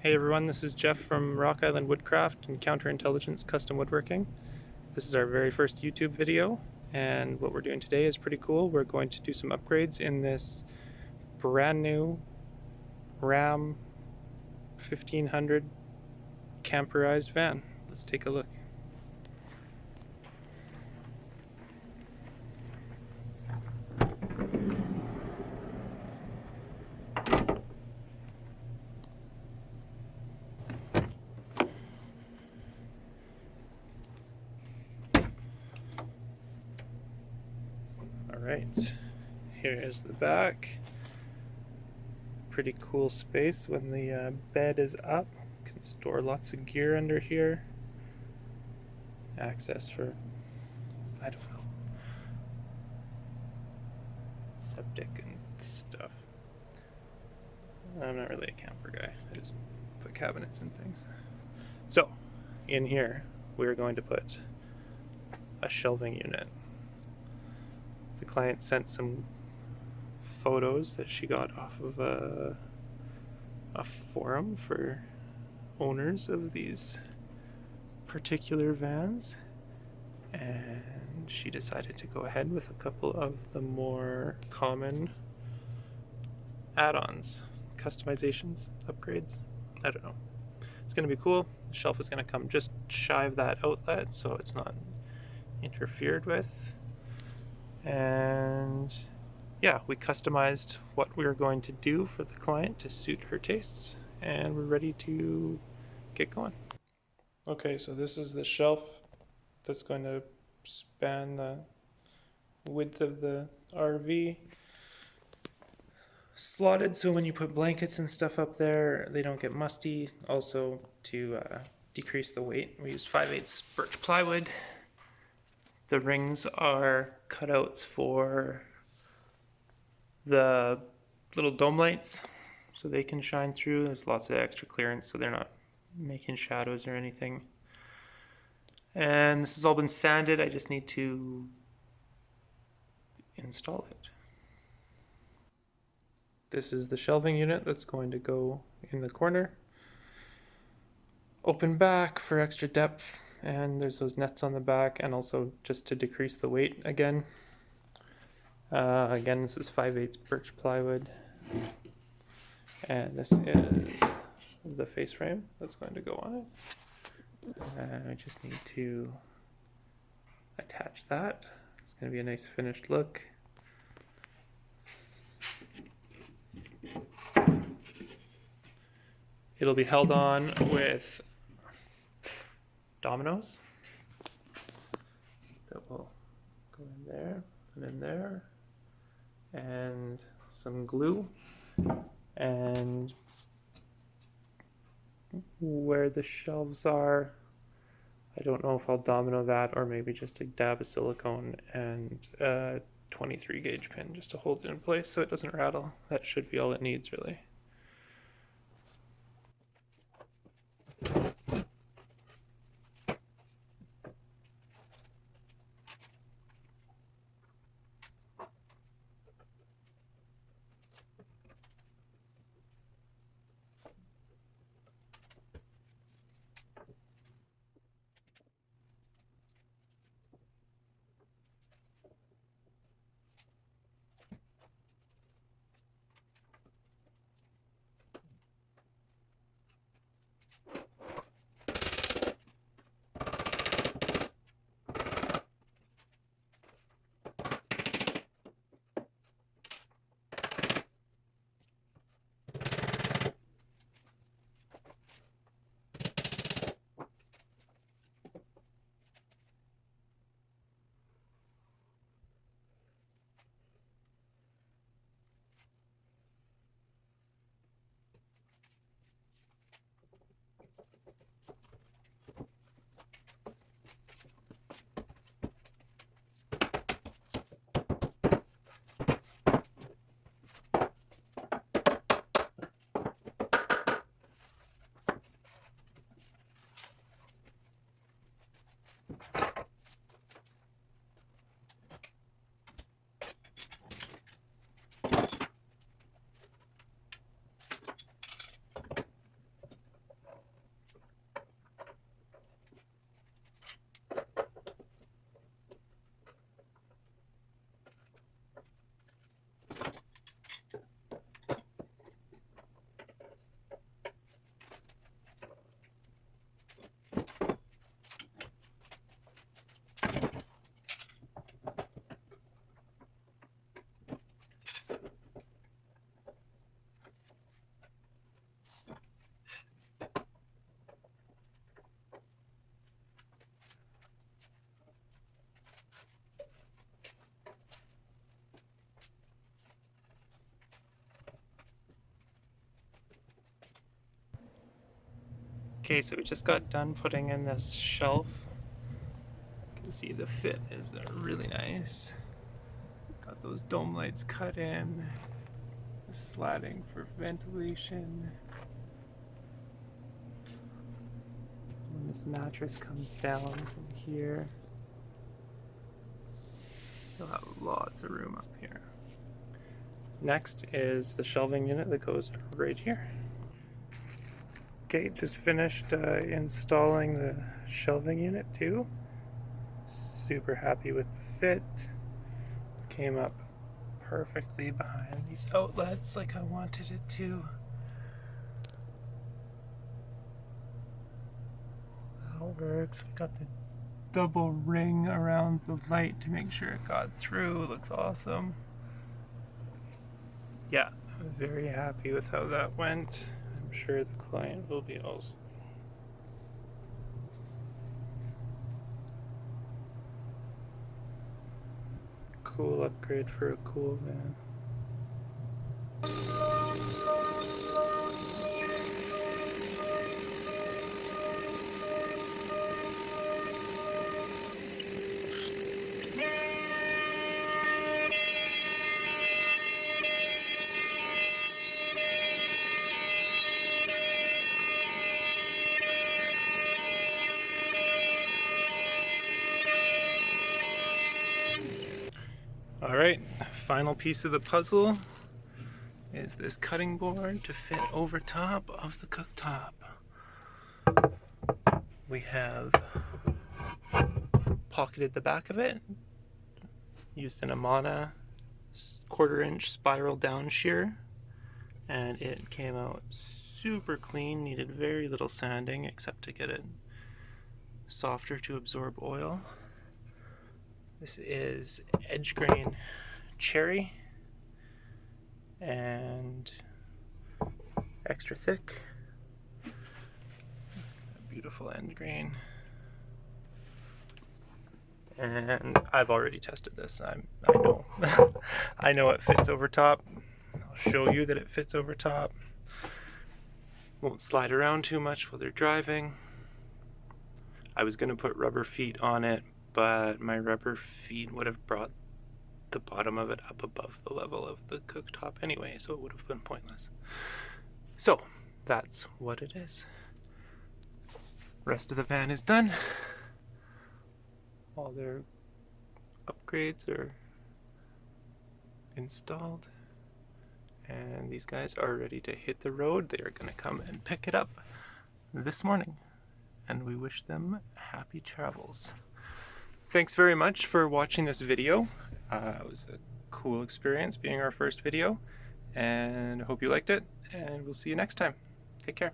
Hey everyone, this is Jeff from Rock Island Woodcraft and Counterintelligence Custom Woodworking. This is our very first YouTube video, and what we're doing today is pretty cool. We're going to do some upgrades in this brand new Ram 1500 camperized van. Let's take a look. Alright, here is the back. Pretty cool space when the bed is up. You can store lots of gear under here. Access for, I don't know, septic and stuff. I'm not really a camper guy. I just put cabinets and things. So, in here, we're going to put a shelving unit. The client sent some photos that she got off of a forum for owners of these particular vans, and she decided to go ahead with a couple of the more common add-ons, customizations, upgrades. I don't know. It's going to be cool. The shelf is going to come just shy of that outlet, so it's not interfered with. And yeah, we customized what we were going to do for the client to suit her tastes, and we're ready to get going. Okay, so this is the shelf that's going to span the width of the RV. Slotted so when you put blankets and stuff up there, they don't get musty. Also, to decrease the weight, we used 5/8 birch plywood. The rings are cutouts for the little dome lights so they can shine through. There's lots of extra clearance so they're not making shadows or anything. And this has all been sanded. I just need to install it. This is the shelving unit that's going to go in the corner. Open back for extra depth, and there's those nets on the back, and also just to decrease the weight again. Again, this is 5/8 birch plywood, and this is the face frame that's going to go on it. I just need to attach that. It's going to be a nice finished look. It'll be held on with dominoes that will go in there and in there, and some glue, and where the shelves are, I don't know if I'll domino that or maybe just a dab of silicone and a 23 gauge pin just to hold it in place so it doesn't rattle. That should be all it needs, really. Okay, so we just got done putting in this shelf. You can see the fit is really nice. Got those dome lights cut in, the slatting for ventilation. When this mattress comes down from here, you'll have lots of room up here. Next is the shelving unit that goes right here. Okay, just finished installing the shelving unit too. Super happy with the fit. Came up perfectly behind these outlets like I wanted it to. That works. We got the double ring around the light to make sure it got through. Looks awesome. Yeah, I'm very happy with how that went. I'm sure the client will be also. Cool upgrade for a cool van. Alright, final piece of the puzzle is this cutting board to fit over top of the cooktop. We have pocketed the back of it, used an Amana 1/4 inch spiral down shear, and it came out super clean. Needed very little sanding except to get it softer to absorb oil. This is edge grain cherry and extra thick. Beautiful end grain. And I've already tested this. I know. I know it fits over top. I'll show you that it fits over top. Won't slide around too much while they're driving. I was going to put rubber feet on it, but my rubber feet would have brought the bottom of it up above the level of the cooktop anyway, so it would have been pointless. So that's what it is. Rest of the van is done. All their upgrades are installed, and these guys are ready to hit the road. They are going to come and pick it up this morning, and we wish them happy travels. Thanks very much for watching this video. It was a cool experience being our first video, and I hope you liked it, and we'll see you next time. Take care.